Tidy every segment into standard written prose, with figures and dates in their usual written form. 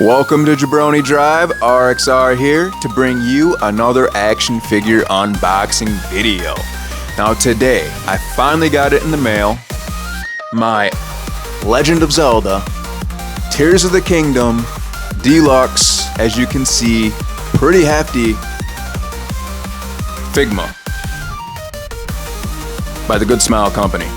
Welcome to Jabroni Drive, RXR here to bring you another action figure unboxing video. Now today, I finally got it in the mail, my Legend of Zelda, Tears of the Kingdom, Deluxe, as you can see, pretty hefty, Figma, by the Goodsmile company.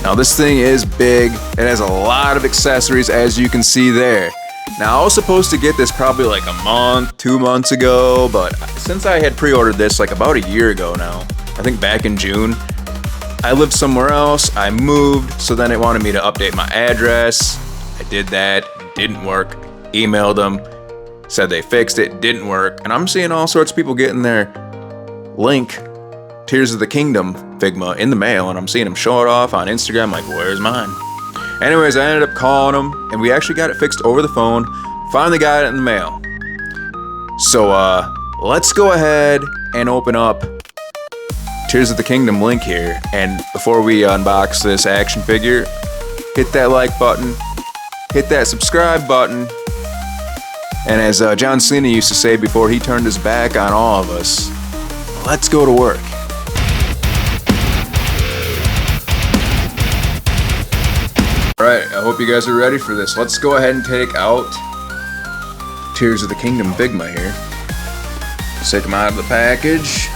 Now this thing is big, it has a lot of accessories as you can see there. Now I was supposed to get this probably like a month, 2 months ago, but since I had pre-ordered this like about a year ago now, I think back in June, I lived somewhere else, I moved, so then it wanted me to update my address. I did that, didn't work, emailed them, said they fixed it, didn't work, and I'm seeing all sorts of people getting their Link, Tears of the Kingdom Figma in the mail, and I'm seeing them show it off on Instagram like, where's mine? Anyways, I ended up calling them, and we actually got it fixed over the phone. Finally got it in the mail. So, let's go ahead and open up Tears of the Kingdom Link here. And before we unbox this action figure, hit that like button, hit that subscribe button, and as John Cena used to say before he turned his back on all of us, let's go to work. Alright, I hope you guys are ready for this. Let's go ahead and take out Tears of the Kingdom Figma here. Let's take them out of the package.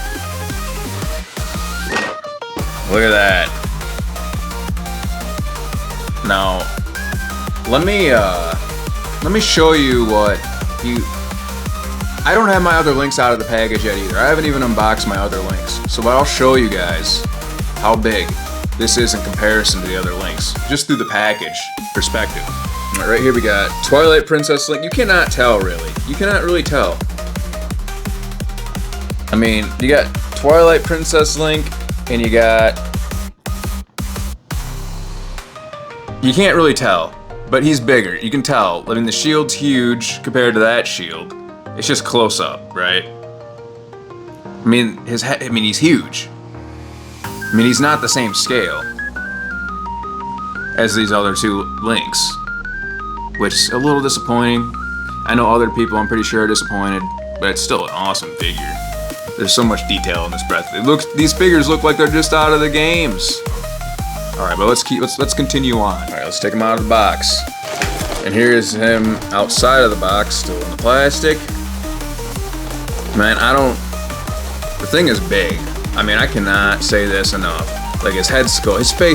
Look at that. Now, let me show you what I don't have my other links out of the package yet either. I haven't even unboxed my other links. So I'll show you guys how big this is in comparison to the other links, just through the package perspective. Right here we got Twilight Princess Link. You cannot tell really. You cannot really tell. I mean, you got Twilight Princess Link, and you can't really tell, but he's bigger. You can tell. I mean, the shield's huge compared to that shield. It's just close up, right? I mean, his head. I mean, he's huge. I mean, he's not the same scale as these other two links, which is a little disappointing. I know other people, I'm pretty sure, are disappointed, but it's still an awesome figure. There's so much detail in this breath. These figures look like they're just out of the games. All right, but let's continue on. All right, let's take him out of the box. And here is him outside of the box, still in the plastic. Man, the thing is big. I mean, I cannot say this enough. Like his face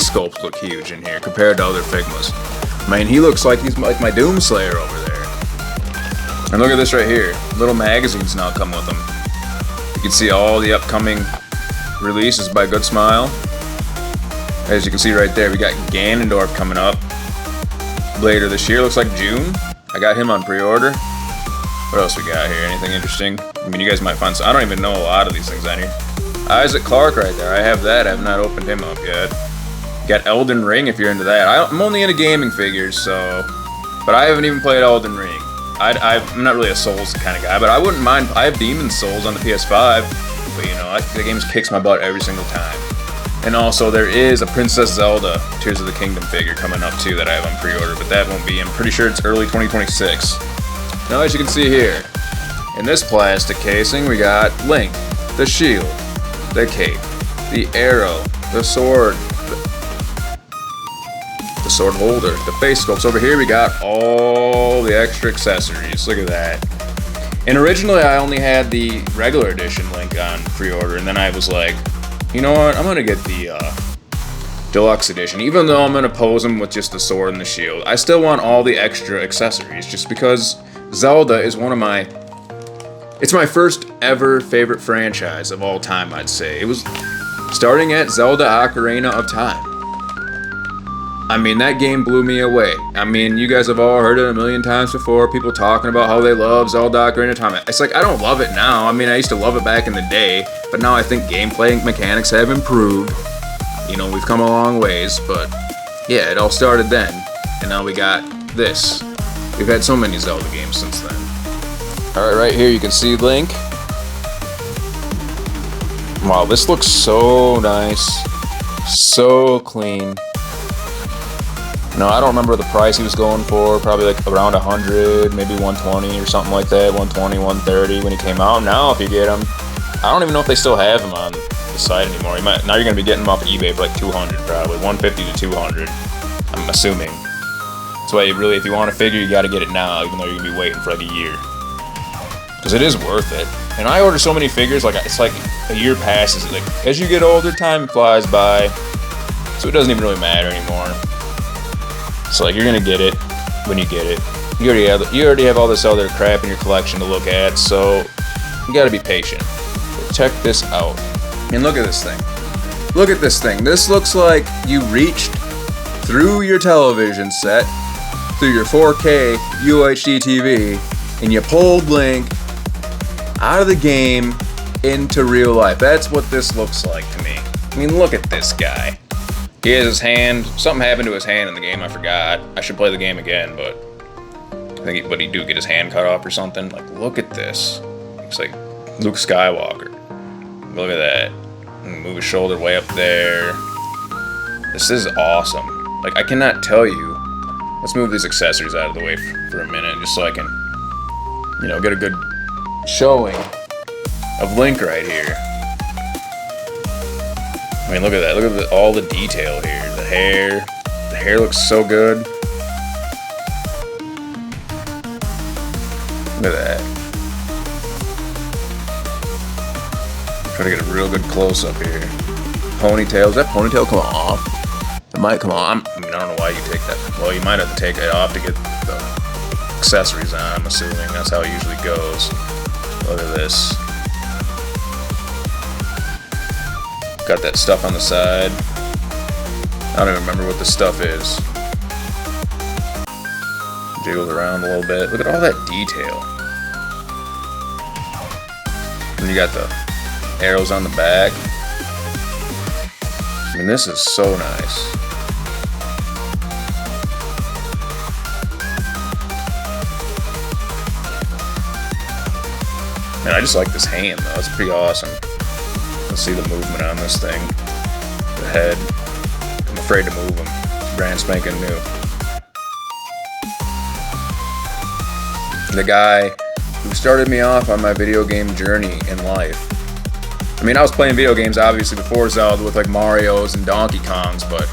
sculpts look huge in here compared to other Figmas. I mean, he looks like he's like my Doomslayer over there. And look at this right here. Little magazines now come with them. You can see all the upcoming releases by Goodsmile. As you can see right there, we got Ganondorf coming up later this year. Looks like June. I got him on pre-order. What else we got here? Anything interesting? I mean, you guys might find some. I don't even know a lot of these things on here. Isaac Clarke right there. I have that. I have not opened him up yet. Got Elden Ring if you're into that. I'm only into gaming figures, so... But I haven't even played Elden Ring. I'm not really a Souls kind of guy, but I wouldn't mind. I have Demon's Souls on the PS5, but you know, the game kicks my butt every single time. And also, there is a Princess Zelda Tears of the Kingdom figure coming up too that I have on pre-order, but that won't be. I'm pretty sure it's early 2026. Now, as you can see here, in this plastic casing, we got Link, the shield, the cape, the arrow, the sword, the sword holder, the face sculpts. Over here we got all the extra accessories. Look at that. And originally I only had the regular edition Link on pre-order, and then I was like, you know what, I'm gonna get the deluxe edition. Even though I'm gonna pose him with just the sword and the shield, I still want all the extra accessories, just because Zelda is it's my first ever favorite franchise of all time, I'd say. It was starting at Zelda Ocarina of Time. I mean, that game blew me away. I mean, you guys have all heard it a million times before, people talking about how they love Zelda Ocarina of Time. It's like, I don't love it now. I mean, I used to love it back in the day, but now I think gameplay mechanics have improved. You know, we've come a long ways, but yeah, it all started then, and now we got this. We've had so many Zelda games since then. Alright, right here you can see Link. Wow, this looks so nice. So clean. No, I don't remember the price he was going for. Probably like around 100, maybe 120 or something like that. 120, 130 when he came out. Now, if you get him, I don't even know if they still have him on the site anymore. Now you're gonna be getting them off of eBay for like 200, probably 150 to 200. I'm assuming. That's why really, if you want a figure, you got to get it now, even though you're gonna be waiting for like a year, because it is worth it. And I order so many figures, like it's like a year passes. Like as you get older, time flies by, so it doesn't even really matter anymore. So like you're gonna get it when you get it. You already have all this other crap in your collection to look at, so you got to be patient. But check this out, and look at this thing. Look at this thing. This looks like you reached through your television set, through your 4K UHD TV, and you pulled Link out of the game into real life. That's what this looks like to me. I mean, look at this guy. He has his hand, something happened to his hand in the game, I forgot. I should play the game again, but I think he do get his hand cut off or something. Like, look at this. Looks like Luke Skywalker. Look at that. Move his shoulder way up there. This is awesome. Like, I cannot tell you. Let's move these accessories out of the way for a minute, just so I can, you know, get a good showing of Link right here. I mean, look at that. Look at all the detail here. The hair looks so good. Look at that. Try to get a real good close up here. Ponytail. Does that ponytail come off? It might come on. I mean, I don't know why you take that. Well, you might have to take it off to get the accessories on, I'm assuming. That's how it usually goes. Look at this. Got that stuff on the side. I don't even remember what the stuff is. Jiggles around a little bit. Look at all that detail. And you got the arrows on the back. I mean, this is so nice. And I just like this hand, though. It's pretty awesome. Let's see the movement on this thing. The head. I'm afraid to move them. It's brand spanking new. The guy who started me off on my video game journey in life. I mean, I was playing video games obviously before Zelda with like Mario's and Donkey Kong's, but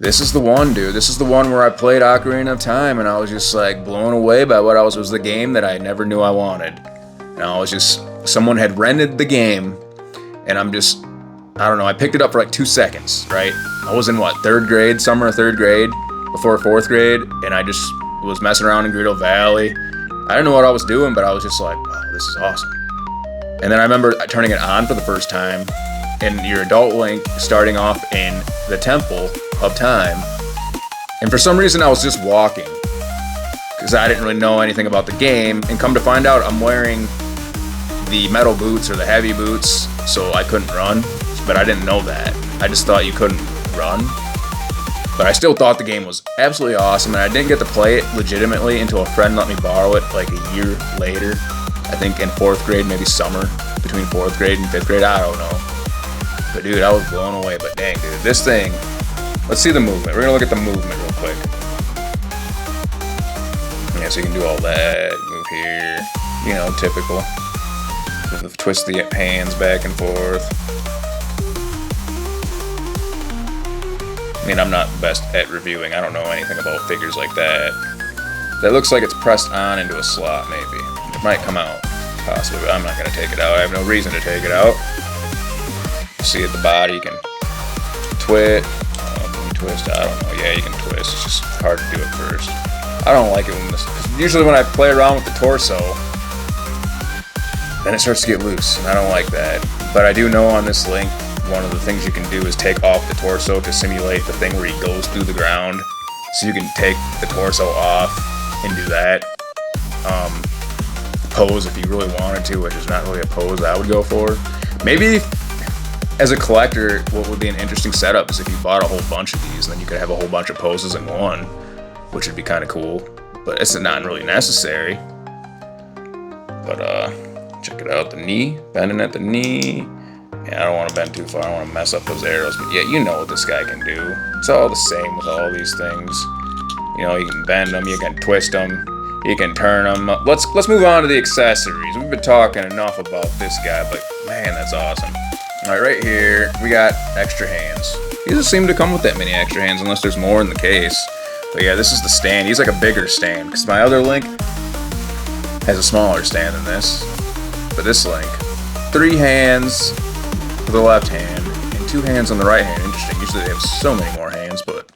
this is the one, dude. This is the one where I played Ocarina of Time and I was just like blown away by what was the game that I never knew I wanted. And I was just, someone had rented the game and I don't know, I picked it up for like 2 seconds, right? I was in what, 3rd grade, summer of 3rd grade, before 4th grade, and I just was messing around in Greedo Valley. I didn't know what I was doing, but I was just like, wow, this is awesome. And then I remember turning it on for the first time, and your adult Link starting off in the Temple of Time. And for some reason, I was just walking, because I didn't really know anything about the game, and come to find out, I'm wearing the metal boots or the heavy boots, so I couldn't run, but I didn't know that. I just thought you couldn't run. But I still thought the game was absolutely awesome, and I didn't get to play it legitimately until a friend let me borrow it like a year later. I think in 4th grade, maybe summer, between 4th grade and 5th grade, I don't know. But dude, I was blown away, but dang dude, this thing, let's see the movement. We're gonna look at the movement real quick. Yeah, so you can do all that, move here, you know, typical. Twist the hands back and forth. I mean, I'm not the best at reviewing. I don't know anything about figures like that. That looks like it's pressed on into a slot, maybe. It might come out, possibly, but I'm not going to take it out. I have no reason to take it out. See at the body, you can twist. Can you twist? I don't know. Yeah, you can twist. It's just hard to do it first. I don't like it when this... Usually when I play around with the torso, then it starts to get loose, and I don't like that. But I do know on this Link, one of the things you can do is take off the torso to simulate the thing where he goes through the ground. So you can take the torso off and do that. Pose if you really wanted to, which is not really a pose I would go for. Maybe as a collector, what would be an interesting setup is if you bought a whole bunch of these, and then you could have a whole bunch of poses in one, which would be kind of cool. But it's not really necessary. But check it out, the knee, bending at the knee. Yeah, I don't want to bend too far, I don't want to mess up those arrows, but yeah, you know what this guy can do. It's all the same with all these things. You know, you can bend them, you can twist them, you can turn them. Let's move on to the accessories. We've been talking enough about this guy, but man, that's awesome. All right, right here, we got extra hands. He doesn't seem to come with that many extra hands unless there's more in the case. But yeah, this is the stand. He's like a bigger stand, because my other Link has a smaller stand than this. But this Link, 3 hands for the left hand, and 2 hands on the right hand. Interesting, usually they have so many more hands, but...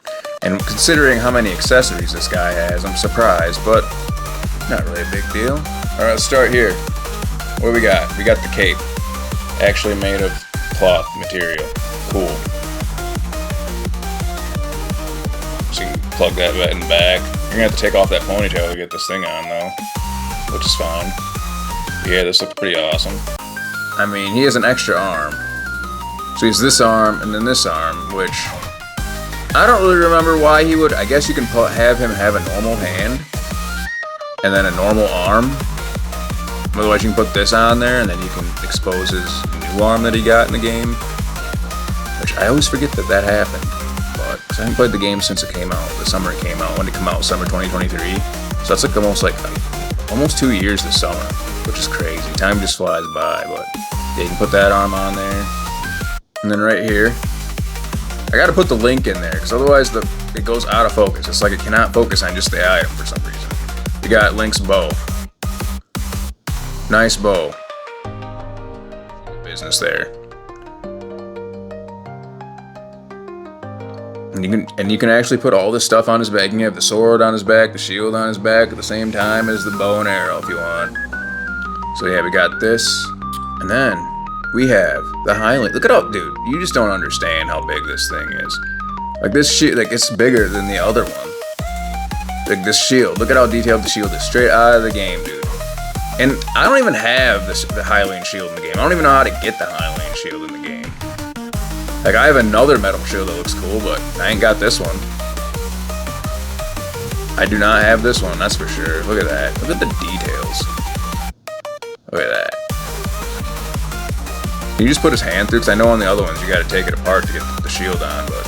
And considering how many accessories this guy has, I'm surprised, but not really a big deal. Alright, let's start here. What do we got? We got the cape. Actually made of cloth material. Cool. So you can plug that in the back. You're gonna have to take off that ponytail to get this thing on, though. Which is fine. Yeah, this looks pretty awesome. I mean, he has an extra arm. So he's this arm, and then this arm, which... I don't really remember why he would... I guess you can have him have a normal hand, and then a normal arm. Otherwise, you can put this on there, and then you can expose his new arm that he got in the game. Which I always forget that happened. But, cause I haven't played the game since it came out. The summer it came out. When did it come out? Summer 2023. So that's like almost 2 years this summer. Which is crazy. Time just flies by, but... Yeah, you can put that arm on there. And then right here... I gotta put the Link in there, because otherwise it goes out of focus. It's like it cannot focus on just the item for some reason. You got Link's bow. Nice bow. Business there. And you can actually put all this stuff on his back. You can have the sword on his back, the shield on his back at the same time as the bow and arrow if you want. So yeah, we got this. And then we have the Highland. Look at how, dude, you just don't understand how big this thing is. Like this shield, like it's bigger than the other one. Like this shield, look at how detailed the shield is. Straight out of the game, dude. And I don't even have the Highland shield in the game. I don't even know how to get the Highland shield in the game. Like I have another metal shield that looks cool, but I ain't got this one. I do not have this one, that's for sure. Look at that. Look at the details. Look at that. Can you just put his hand through? Because I know on the other ones you got to take it apart to get the shield on, but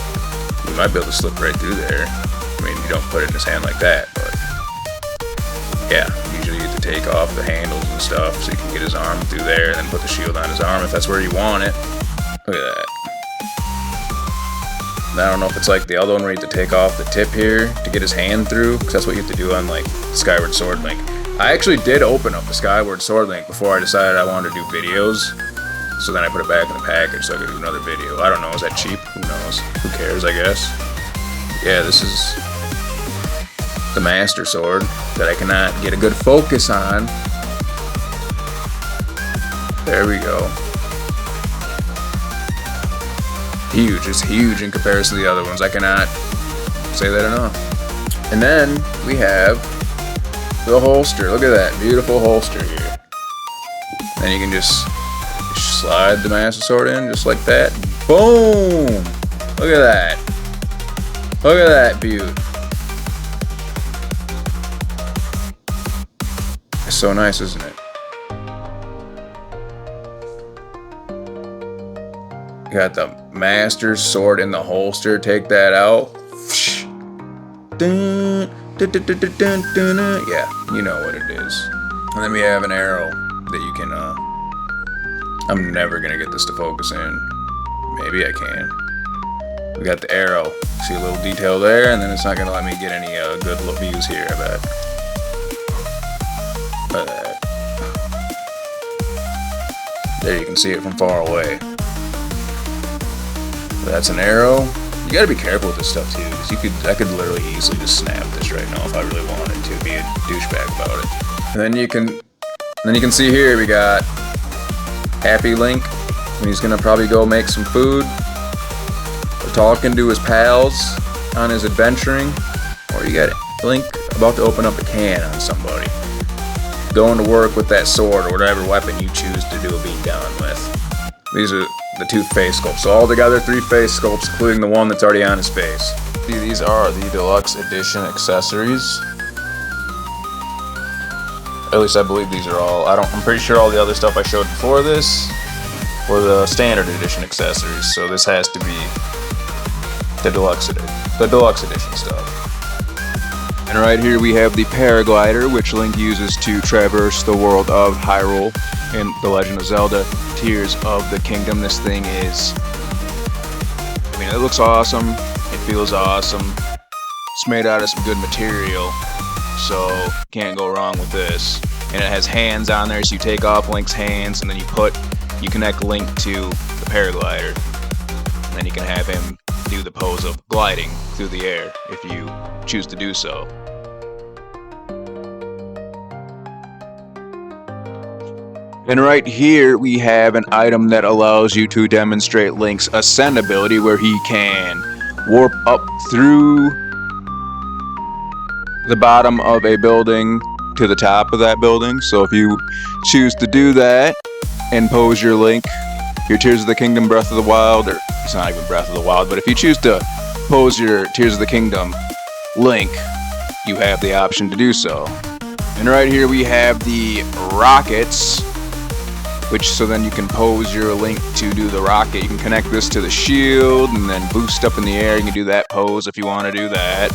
you might be able to slip right through there. I mean, you don't put it in his hand like that, but yeah, usually you have to take off the handles and stuff so you can get his arm through there and then put the shield on his arm if that's where you want it. Look at that. And I don't know if it's like the other one where you have to take off the tip here to get his hand through, because that's what you have to do on like Skyward Sword Link. I actually did open up the Skyward Sword Link before I decided I wanted to do videos. So then I put it back in the package so I could do another video. I don't know, is that cheap? Who knows? Who cares, I guess. Yeah, this is the Master Sword that I cannot get a good focus on. There we go. Huge, it's huge in comparison to the other ones. I cannot say that enough. And then we have the holster. Look at that, beautiful holster here. And you can just slide the Master Sword in just like that. Boom! Look at that. Look at that beaut. It's so nice, isn't it? You got the Master Sword in the holster. Take that out. Yeah, you know what it is. And then we have an arrow that you can, I'm never gonna get this to focus in. Maybe I can. We got the arrow. See a little detail there, and then it's not gonna let me get any good views here, I bet. Look at that. There, you can see it from far away. That's an arrow. You gotta be careful with this stuff too, because I could literally easily just snap this right now if I really wanted to be a douchebag about it. And then you can see here we got Happy Link, and he's gonna probably go make some food, or talking to his pals on his adventuring, or you got Link about to open up a can on somebody, going to work with that sword or whatever weapon you choose to do a beat down with. These are the 2 face sculpts, so all together 3 face sculpts, including the one that's already on his face. See, these are the deluxe edition accessories. At least I believe these are all. I'm pretty sure all the other stuff I showed before this were the standard edition accessories, so this has to be the deluxe edition stuff. And right here we have the paraglider, which Link uses to traverse the world of Hyrule in The Legend of Zelda Tears of the Kingdom. This thing is, I mean, it looks awesome, it feels awesome, it's made out of some good material, so can't go wrong with this. And it has hands on there, so you take off Link's hands and then you connect Link to the paraglider. And then you can have him do the pose of gliding through the air if you choose to do so. And right here we have an item that allows you to demonstrate Link's ascend ability, where he can warp up through the bottom of a building to the top of that building. So if you choose to do that and pose your Link, your Tears of the Kingdom Breath of the Wild, or it's not even Breath of the Wild, but if you choose to pose your Tears of the Kingdom Link, you have the option to do so. And right here we have the rockets, which so then you can pose your Link to do the rocket. You can connect this to the shield and then boost up in the air. You can do that pose if you want to do that.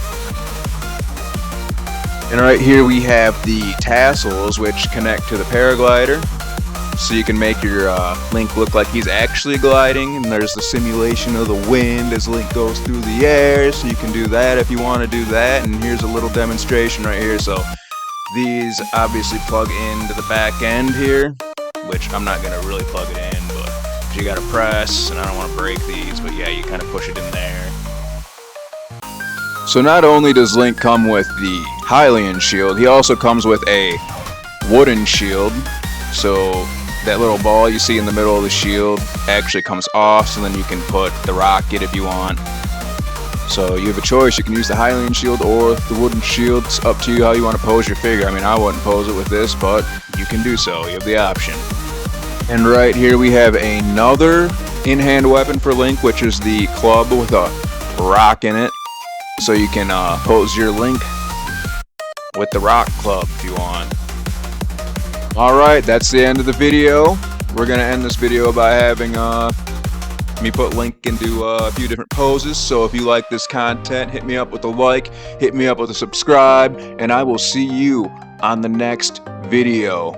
And right here we have the tassels, which connect to the paraglider, so you can make your Link look like he's actually gliding. And there's the simulation of the wind as Link goes through the air, so you can do that if you want to do that. And here's a little demonstration right here. So these obviously plug into the back end here, which I'm not going to really plug it in, but you got to press, and I don't want to break these, but yeah, you kind of push it in there. So not only does Link come with the Hylian shield, he also comes with a wooden shield. So that little ball you see in the middle of the shield actually comes off, so then you can put the rocket if you want. So you have a choice, you can use the Hylian shield or the wooden shield. It's up to you how you want to pose your figure. I mean, I wouldn't pose it with this, but you can do so, you have the option. And right here we have another in-hand weapon for Link, which is the club with a rock in it. So you can pose your Link with the rock club if you want. Alright, that's the end of the video. We're going to end this video by having me put Link into a few different poses. So if you like this content, hit me up with a like, hit me up with a subscribe, and I will see you on the next video.